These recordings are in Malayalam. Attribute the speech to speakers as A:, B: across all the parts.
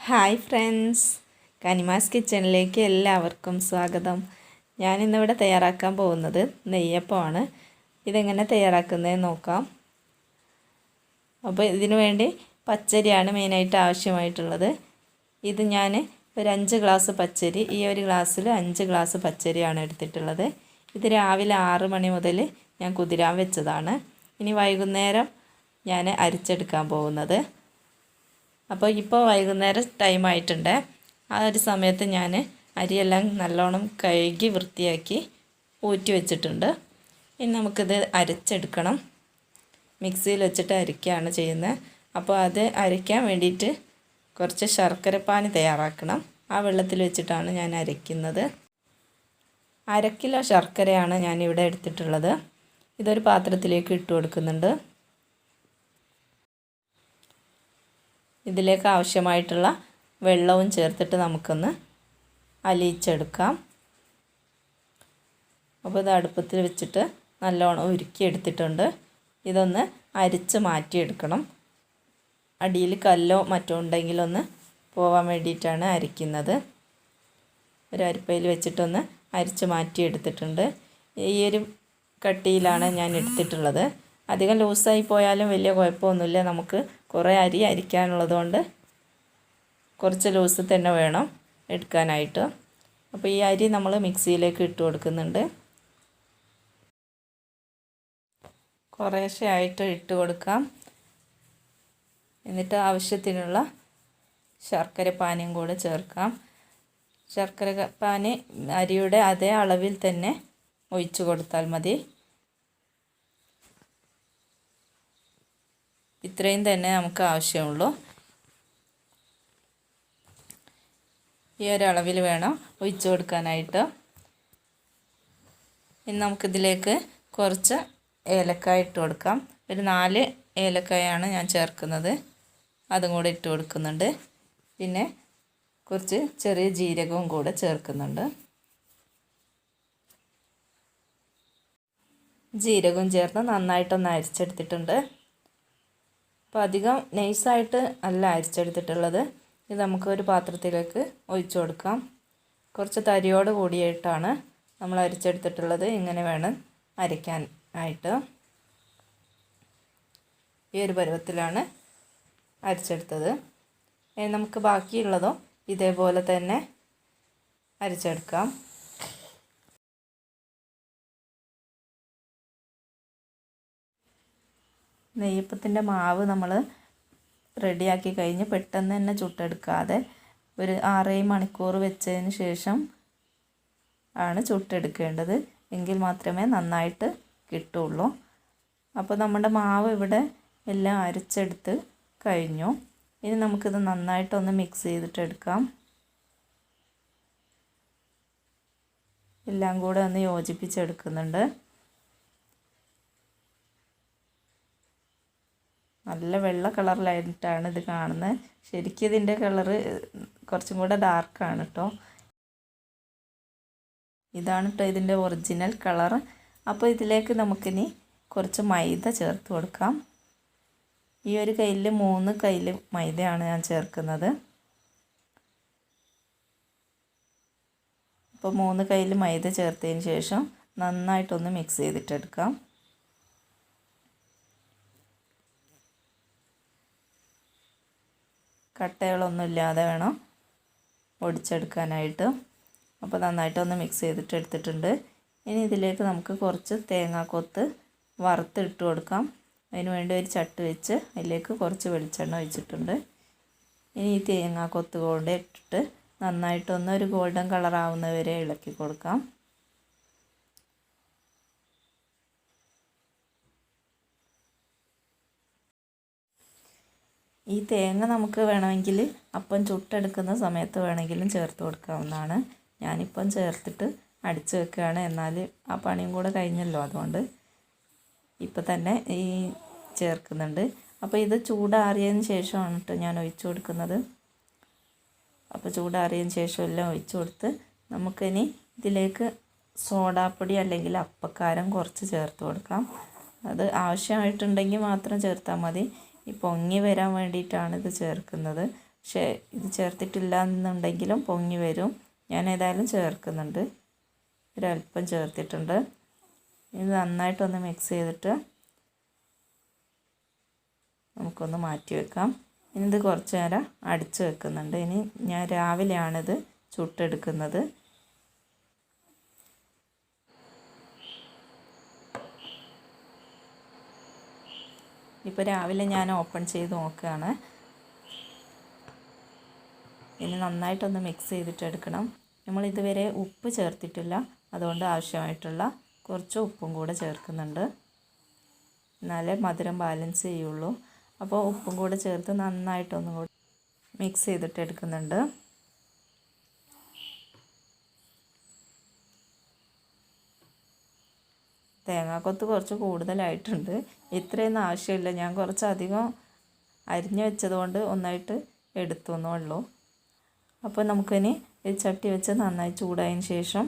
A: ഹായ് ഫ്രണ്ട്സ്, കനിമാസ് കിച്ചണിലേക്ക് എല്ലാവർക്കും സ്വാഗതം. ഞാനിന്നിവിടെ തയ്യാറാക്കാൻ പോകുന്നത് നെയ്യപ്പമാണ്. ഇതെങ്ങനെ തയ്യാറാക്കുന്നതെന്ന് നോക്കാം. അപ്പോൾ ഇതിനു വേണ്ടി പച്ചരിയാണ് മെയിനായിട്ട് ആവശ്യമായിട്ടുള്ളത്. ഇത് ഞാൻ ഒരു 5 ഗ്ലാസ് പച്ചരി, ഈ ഒരു ഗ്ലാസ്സിൽ 5 ഗ്ലാസ് പച്ചരിയാണ് എടുത്തിട്ടുള്ളത്. ഇത് രാവിലെ 6 മണി മുതൽ ഞാൻ കുതിരാൻ വെച്ചതാണ്. ഇനി വൈകുന്നേരം ഞാൻ അരിച്ചെടുക്കാൻ പോകുന്നത്. അപ്പോൾ ഇപ്പോൾ വൈകുന്നേരം ടൈം ആയിട്ടുണ്ട്. ആ ഒരു സമയത്ത് ഞാൻ അരിയെല്ലാം നല്ലോണം കഴുകി വൃത്തിയാക്കി ഊറ്റി വെച്ചിട്ടുണ്ട്. ഇനി നമുക്കിത് അരച്ചെടുക്കണം. മിക്സിയിൽ വെച്ചിട്ട് അരയ്ക്കുകയാണ് ചെയ്യുന്നത്. അപ്പോൾ അത് അരയ്ക്കാൻ വേണ്ടിയിട്ട് കുറച്ച് ശർക്കരപ്പാനി തയ്യാറാക്കണം. ആ വെള്ളത്തിൽ വെച്ചിട്ടാണ് ഞാൻ അരയ്ക്കുന്നത്. 1/2 കിലോ ശർക്കരയാണ് ഞാനിവിടെ എടുത്തിട്ടുള്ളത്. ഇതൊരു പാത്രത്തിലേക്ക് ഇട്ട് കൊടുക്കുന്നുണ്ട്. ഇതിലേക്ക് ആവശ്യമായിട്ടുള്ള വെള്ളവും ചേർത്തിട്ട് നമുക്കൊന്ന് അലിയിച്ചെടുക്കാം. അപ്പോൾ ഇത് അടുപ്പത്തിൽ വെച്ചിട്ട് നല്ലോണം ഉരുക്കിയെടുത്തിട്ടുണ്ട്. ഇതൊന്ന് അരിച്ച് മാറ്റിയെടുക്കണം. അടിയിൽ കല്ലോ മറ്റോ ഉണ്ടെങ്കിലൊന്ന് പോകാൻ വേണ്ടിയിട്ടാണ് അരിക്കുന്നത്. ഒരു അരിപ്പയിൽ വെച്ചിട്ടൊന്ന് അരിച്ച് മാറ്റിയെടുത്തിട്ടുണ്ട്. ഈ ഒരു കട്ടിയിലാണ് ഞാൻ എടുത്തിട്ടുള്ളത്. അധികം ലൂസായി പോയാലും വലിയ കുഴപ്പമൊന്നുമില്ല. നമുക്ക് കുറേ അരി അരിക്കാനുള്ളത് കൊണ്ട് കുറച്ച് ലൂസ് തന്നെ വേണം എടുക്കാനായിട്ട്. അപ്പോൾ ഈ അരി നമ്മൾ മിക്സിയിലേക്ക് ഇട്ട് കൊടുക്കുന്നുണ്ട്. കുറേശ്ശെ ആയിട്ട് ഇട്ട് കൊടുക്കാം. എന്നിട്ട് ആവശ്യത്തിനുള്ള ശർക്കര പാനിയും കൂടെ ചേർക്കാം. ശർക്കര പാനി അരിയുടെ അതേ അളവിൽ തന്നെ ഒഴിച്ച് കൊടുത്താൽ മതി. ഇത്രയും തന്നെ നമുക്ക് ആവശ്യമുള്ളൂ. ഈ ഒരളവിൽ വേണം ഒഴിച്ച് കൊടുക്കാനായിട്ട്. ഇനി നമുക്കിതിലേക്ക് കുറച്ച് ഏലക്കായ ഇട്ട് കൊടുക്കാം. ഒരു 4 ഏലക്കായാണ് ഞാൻ ചേർക്കുന്നത്. അതും കൂടെ ഇട്ട് കൊടുക്കുന്നുണ്ട്. പിന്നെ കുറച്ച് ചെറിയ ജീരകവും കൂടെ ചേർക്കുന്നുണ്ട്. ജീരകവും ചേർത്ത് നന്നായിട്ടൊന്ന് അരിച്ചെടുത്തിട്ടുണ്ട്. അപ്പോൾ അധികം നൈസായിട്ട് അല്ല അരിച്ചെടുത്തിട്ടുള്ളത്. ഇത് നമുക്കൊരു പാത്രത്തിലേക്ക് ഒഴിച്ചു കൊടുക്കാം. കുറച്ച് തരിയോട് കൂടിയിട്ടാണ് നമ്മൾ അരിച്ചെടുത്തിട്ടുള്ളത്. ഇങ്ങനെ വേണം അരയ്ക്കാൻ ആയിട്ട്. ഈ ഒരു പരുവത്തിലാണ് അരിച്ചെടുത്തത്. നമുക്ക് ബാക്കിയുള്ളതും ഇതേപോലെ തന്നെ അരച്ചെടുക്കാം. നെയ്യപ്പത്തിൻ്റെ മാവ് നമ്മൾ റെഡിയാക്കി കഴിഞ്ഞ് പെട്ടെന്ന് തന്നെ ചുട്ടെടുക്കാതെ ഒരു 6-7 മണിക്കൂർ വെച്ചതിന് ശേഷം ആണ് ചുട്ടെടുക്കേണ്ടത്. എങ്കിൽ മാത്രമേ നന്നായിട്ട് കിട്ടുള്ളൂ. അപ്പോൾ നമ്മുടെ മാവ് ഇവിടെ എല്ലാം അരച്ചെടുത്ത് കഴിഞ്ഞു. ഇനി നമുക്കിത് നന്നായിട്ടൊന്ന് മിക്സ് ചെയ്തിട്ടെടുക്കാം. എല്ലാം കൂടെ ഒന്ന് യോജിപ്പിച്ചെടുക്കുന്നുണ്ട്. നല്ല വെള്ള കളറിലായിട്ടാണ് ഇത് കാണുന്നത്. ശരിക്കും ഇതിൻ്റെ കളറ് കുറച്ചും കൂടെ ഡാർക്കാണ് കേട്ടോ. ഇതാണ് കേട്ടോ ഇതിൻ്റെ ഒറിജിനൽ കളർ. അപ്പോൾ ഇതിലേക്ക് നമുക്കിനി കുറച്ച് മൈദ ചേർത്ത് കൊടുക്കാം. ഈ ഒരു കയ്യിൽ 3 കയ്യിൽ മൈദയാണ് ഞാൻ ചേർക്കുന്നത്. അപ്പോൾ 3 കയ്യിൽ മൈദ ചേർത്തതിന് ശേഷം നന്നായിട്ടൊന്ന് മിക്സ് ചെയ്തിട്ടെടുക്കാം. കട്ടകളൊന്നും ഇല്ലാതെ വേണം ഒടിച്ചെടുക്കാനായിട്ട്. അപ്പോൾ നന്നായിട്ടൊന്ന് മിക്സ് ചെയ്തിട്ട് എടുത്തിട്ടുണ്ട്. ഇനി ഇതിലേക്ക് നമുക്ക് കുറച്ച് തേങ്ങാക്കൊത്ത് വറുത്തിട്ട് കൊടുക്കാം. അതിന് വേണ്ടി ഒരു ചട്ടി വെച്ച് അതിലേക്ക് കുറച്ച് വെളിച്ചെണ്ണ ഒഴിച്ചിട്ടുണ്ട്. ഇനി ഈ തേങ്ങാക്കൊത്ത് കൊണ്ട് ഇട്ടിട്ട് നന്നായിട്ടൊന്ന് ഒരു ഗോൾഡൻ കളറാവുന്നവരെ ഇളക്കി കൊടുക്കാം. ഈ തേങ്ങ നമുക്ക് വേണമെങ്കിൽ അപ്പം ചുട്ടെടുക്കുന്ന സമയത്ത് വേണമെങ്കിലും ചേർത്ത് കൊടുക്കാവുന്നതാണ്. ഞാനിപ്പം ചേർത്തിട്ട് അടിച്ച് വെക്കുകയാണ്. എന്നാൽ ആ പണിയും കൂടെ കഴിഞ്ഞല്ലോ, അതുകൊണ്ട് ഇപ്പം തന്നെ ഈ ചേർക്കുന്നുണ്ട്. അപ്പോൾ ഇത് ചൂടാറിയതിന് ശേഷമാണ് കേട്ടോ ഞാൻ ഒഴിച്ചു കൊടുക്കുന്നത്. അപ്പോൾ ചൂടാറിയതിന് ശേഷം എല്ലാം ഒഴിച്ചു കൊടുത്ത് നമുക്കിനി ഇതിലേക്ക് സോഡാപ്പൊടി അല്ലെങ്കിൽ അപ്പക്കാരം കുറച്ച് ചേർത്ത് കൊടുക്കാം. അത് ആവശ്യമായിട്ടുണ്ടെങ്കിൽ മാത്രം ചേർത്താൽ മതി. ഈ പൊങ്ങി വരാൻ വേണ്ടിയിട്ടാണ് ഇത് ചേർക്കുന്നത്. പക്ഷേ ഇത് ചേർത്തിട്ടില്ല എന്നുണ്ടെങ്കിലും പൊങ്ങി വരും. ഞാൻ ഏതായാലും ചേർക്കുന്നുണ്ട്, ഒരല്പം ചേർത്തിട്ടുണ്ട്. ഇത് നന്നായിട്ടൊന്ന് മിക്സ് ചെയ്തിട്ട് നമുക്കൊന്ന് മാറ്റി വെക്കാം. ഇനി ഇത് കുറച്ച് നേരം അടിച്ച് വെക്കുന്നുണ്ട്. ഇനി ഞാൻ രാവിലെയാണിത് ചുട്ടെടുക്കുന്നത്. ഇപ്പോൾ രാവിലെ ഞാൻ ഓപ്പൺ ചെയ്ത് നോക്കുകയാണ്. ഇനി നന്നായിട്ടൊന്ന് മിക്സ് ചെയ്തിട്ട് എടുക്കണം. നമ്മൾ ഇതുവരെ ഉപ്പ് ചേർത്തിട്ടില്ല, അതുകൊണ്ട് ആവശ്യമായിട്ടുള്ള കുറച്ച് ഉപ്പും കൂടെ ചേർക്കുന്നുണ്ട്, എന്നാലേ മധുരം ബാലൻസ് ചെയ്യുള്ളൂ. അപ്പോൾ ഉപ്പും കൂടെ ചേർത്ത് നന്നായിട്ടൊന്നും കൂടി മിക്സ് ചെയ്തിട്ട് എടുക്കുന്നുണ്ട്. തേങ്ങാക്കൊത്ത് കുറച്ച് കൂടുതലായിട്ടുണ്ട്. ഇത്രയൊന്നും ആവശ്യമില്ല, ഞാൻ കുറച്ചധികം അരിഞ്ഞു വെച്ചതുകൊണ്ട് ഒന്നായിട്ട് എടുത്തു എന്നുള്ളൂ. അപ്പോൾ നമുക്കിനി ഈ ചട്ടി വെച്ച് നന്നായി ചൂടായതിന് ശേഷം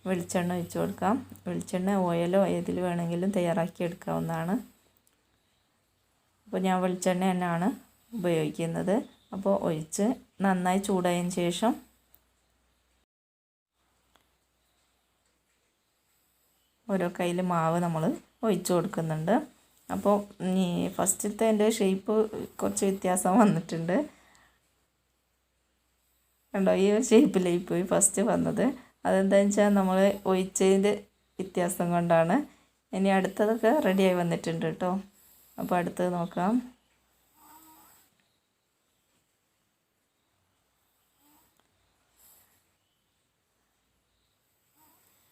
A: വെളിച്ചെണ്ണ ഒഴിച്ച് കൊടുക്കാം. വെളിച്ചെണ്ണ ഓയിലോ ഏതിൽ വേണമെങ്കിലും തയ്യാറാക്കി എടുക്കാവുന്നതാണ്. അപ്പോൾ ഞാൻ വെളിച്ചെണ്ണ തന്നെയാണ് ഉപയോഗിക്കുന്നത്. അപ്പോൾ ഒഴിച്ച് നന്നായി ചൂടായതിന് ശേഷം ഓരോ കയ്യിൽ മാവ് നമ്മൾ ഒഴിച്ച് കൊടുക്കുന്നുണ്ട്. അപ്പോൾ ഈ ഫസ്റ്റത്തെ എൻ്റെ ഷേപ്പ് കുറച്ച് വ്യത്യാസം വന്നിട്ടുണ്ട്. കണ്ടോ, ഈ ഒരു ഷേപ്പിലായി പോയി ഫസ്റ്റ് വന്നത്. അതെന്താണെന്ന് വെച്ചാൽ നമ്മൾ ഒഴിച്ചതിൻ്റെ വ്യത്യാസം കൊണ്ടാണ്. ഇനി അടുത്തതൊക്കെ റെഡിയായി വന്നിട്ടുണ്ട് കേട്ടോ. അപ്പോൾ അടുത്തത് നോക്കാം.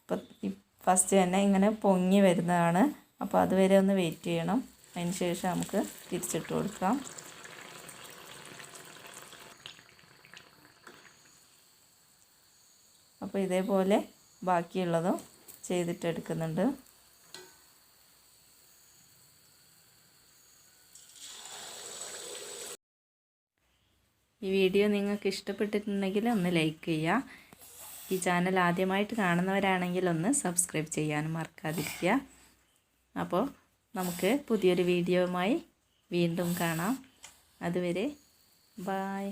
A: ഇപ്പം ഫസ്റ്റ് തന്നെ ഇങ്ങനെ പൊങ്ങി വരുന്നതാണ്. അപ്പോൾ അതുവരെ ഒന്ന് വെയിറ്റ് ചെയ്യണം. അതിന് ശേഷം നമുക്ക് തിരിച്ചിട്ട് കൊടുക്കാം. അപ്പോൾ ഇതേപോലെ ബാക്കിയുള്ളതും ചെയ്തിട്ടെടുക്കുന്നുണ്ട്. ഈ വീഡിയോ നിങ്ങൾക്ക് ഇഷ്ടപ്പെട്ടിട്ടുണ്ടെങ്കിൽ ഒന്ന് ലൈക്ക് ചെയ്യുക. ഈ ചാനൽ ആദ്യമായിട്ട് കാണുന്നവരാണെങ്കിൽ ഒന്ന് സബ്സ്ക്രൈബ് ചെയ്യാനും മറക്കാതിരിക്കുക. അപ്പോൾ നമുക്ക് പുതിയൊരു വീഡിയോയുമായി വീണ്ടും കാണാം. അതുവരെ ബായ്.